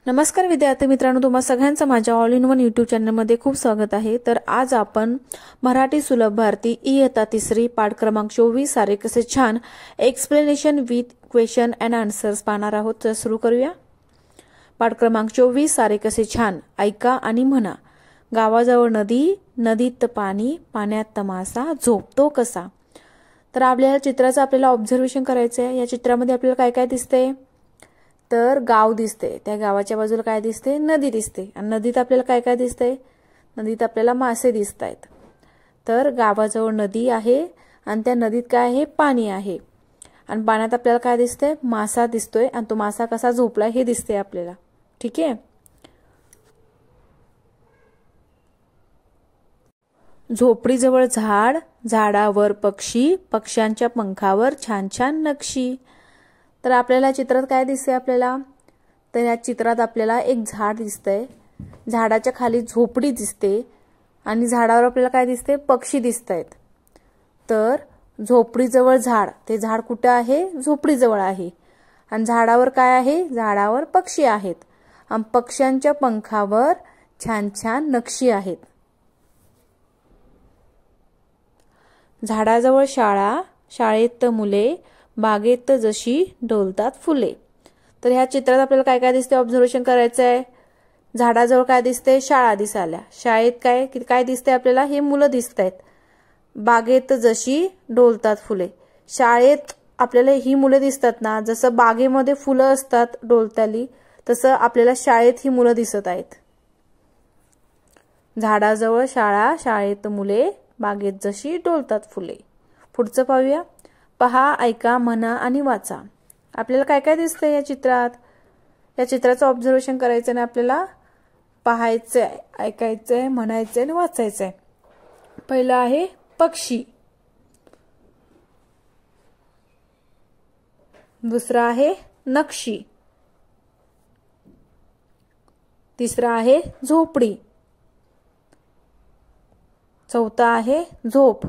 नमस्कार विद्यार्थी मित्रांनो, तुम्हा सगळ्यांचं माझ्या ऑल इन वन यूट्यूब चॅनलमध्ये खूप स्वागत आहे। तर आज आपण मराठी सुलभ भारती इयत्ता तिसरी पाठ क्रमांक 24 सारे कसे छान explanation with question and answers पाहणार आहोत। तर सुरू करूया। पाठ क्रमांक 24 सारे कसे छान ऐका आणि म्हणा। गावाजवळ नदी, नदीत पाणी, पाण्यात मासा, झोपतो कसा। तर आपल्याला चित्राचं आपल्याला ऑब्झर्वेशन करायचं आहे। या चित्रामध्ये आपल्याला काय काय दिसते, तर गाव दिसते, त्या गावाच्या बाजूला काय दिसते, नदी दिसते, आणि नदीत आपल्याला काय काय दिसते, नदीत आपल्याला मासे दिसतायत। तर गावाजवळ नदी आहे आणि त्या नदीत काय आहे, पाणी आहे, आणि पाण्यात आपल्याला काय दिसते, मासा दिसतोय, आणि तो मासा कसा झोपलाय हे दिसते आपल्याला। ठीक आहे। झोपडीजवळ झाड, झाडावर पक्षी, पक्ष्यांच्या पंखावर छान छान नक्षी। तर आपल्याला चित्रात काय दिसते, आपल्याला तर या चित्रात आपल्याला एक झाड दिसतंय, झाडाच्या खाली झोपडी दिसते, आणि झाडावर आपल्याला काय दिसते, पक्षी दिसतायत। तर झोपडीजवळ झाड, ते झाड कुठे आहे, झोपडीजवळ आहे, आणि झाडावर काय आहे, झाडावर पक्षी आहेत, आणि पक्ष्यांच्या पंखावर छान छान नक्षी आहेत। झाडाजवळ शाळा, शाळेत मुले, बागेत जशी डोलतात फुले। तर ह्या चित्रात आपल्याला काय काय दिसते, ऑब्झर्वेशन करायचं आहे। झाडाजवळ काय दिसते, शाळा दिसाल्या, शाळेत काय काय दिसते आपल्याला, हे मुलं दिसतायत। बागेत जशी डोलतात फुले, शाळेत आपल्याला ही मुलं दिसतात ना, जसं बागेमध्ये फुलं असतात डोलताली, तसं आपल्याला शाळेत ही मुलं दिसत आहेत। झाडाजवळ शाळा, शाळेत मुले, बागेत जशी डोलतात फुले। पुढचं पाहूया। पहा, ऐका, म्हणा आणि वाचा। आपल्याला काय काय दिसतंय या चित्रात, या चित्राचं ऑब्झर्वेशन करायचं आणि आपल्याला पाहायचंय, ऐकायचंय, म्हणायचंय आणि वाचायचंय। पहिलं आहे पक्षी, दुसरा आहे नक्षी, तिसरा आहे झोपडी, चौथा आहे झोप,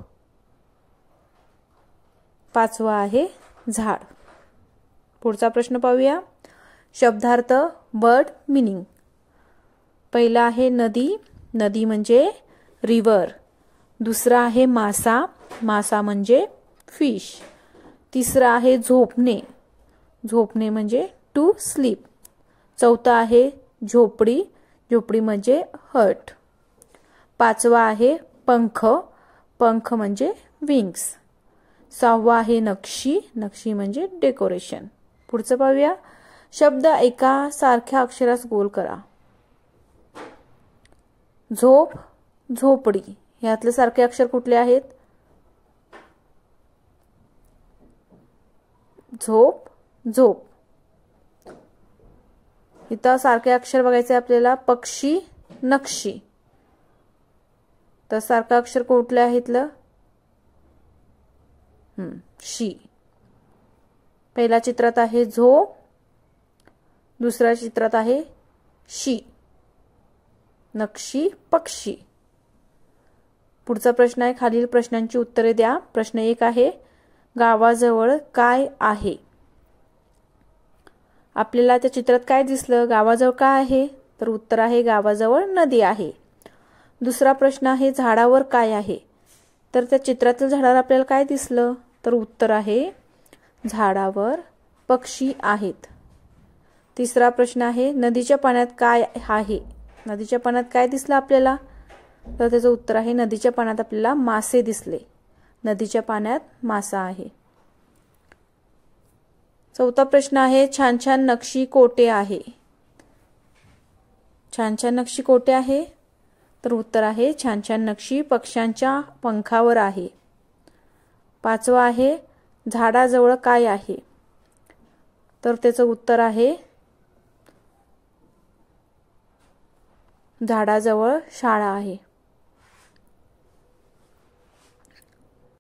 पाचवा आहे झाड। पुढचा प्रश्न पाहूया। शब्दार्थ वर्ड मीनिंग। पहिला आहे नदी, नदी म्हणजे रिव्हर। दुसरा आहे मासा, मासा म्हणजे फिश। तिसरा आहे झोपणे, झोपणे म्हणजे टू स्लीप। चौथा आहे झोपडी, झोपडी म्हणजे हट। पाचवा आहे पंख, पंख म्हणजे विंग्स। सहावा आहे नक्षी, नक्षी म्हणजे डेकोरेशन। पुढचं पाहूया। शब्द एका सारख्या अक्षरास गोल करा। झोप, झोपडी, यातले सारखे अक्षर कुठले आहेत, झोप, झोप। इथं सारखे अक्षर बघायचे आपल्याला, पक्षी, नक्षी, तर सारखं अक्षर कुठले आहे इथलं, शी। पहिल्या चित्रात आहे झोप, दुसऱ्या चित्रात आहे शी, नक्षी, पक्षी। पुढचा प्रश्न आहे, खालील प्रश्नांची उत्तरे द्या। प्रश्न 1 आहे, गावाजवळ काय आहे। आपल्याला त्या चित्रात काय दिसलं, गावाजवळ काय आहे, तर उत्तर आहे गावाजवळ नदी आहे। दुसरा प्रश्न आहे, झाडावर काय आहे, तर त्या चित्रातील झाडावर आपल्याला काय दिसलं, तर उत्तर आहे झाडावर पक्षी आहेत। तिसरा प्रश्न आहे, नदीच्या पाण्यात काय आहे, नदीच्या पाण्यात काय दिसलं आपल्याला, तर त्याचं उत्तर आहे नदीच्या पाण्यात आपल्याला मासे दिसले, नदीच्या पाण्यात मासा आहे। चौथा प्रश्न आहे, छान छान नक्षी कोठे आहे, छान छान नक्षी कोठे आहे, तर उत्तर आहे छान छान नक्षी पक्ष्यांच्या पंखावर आहे। पाचवा आहे, झाडाजवळ काय आहे, तर त्याचं उत्तर आहे झाडाजवळ शाळा आहे।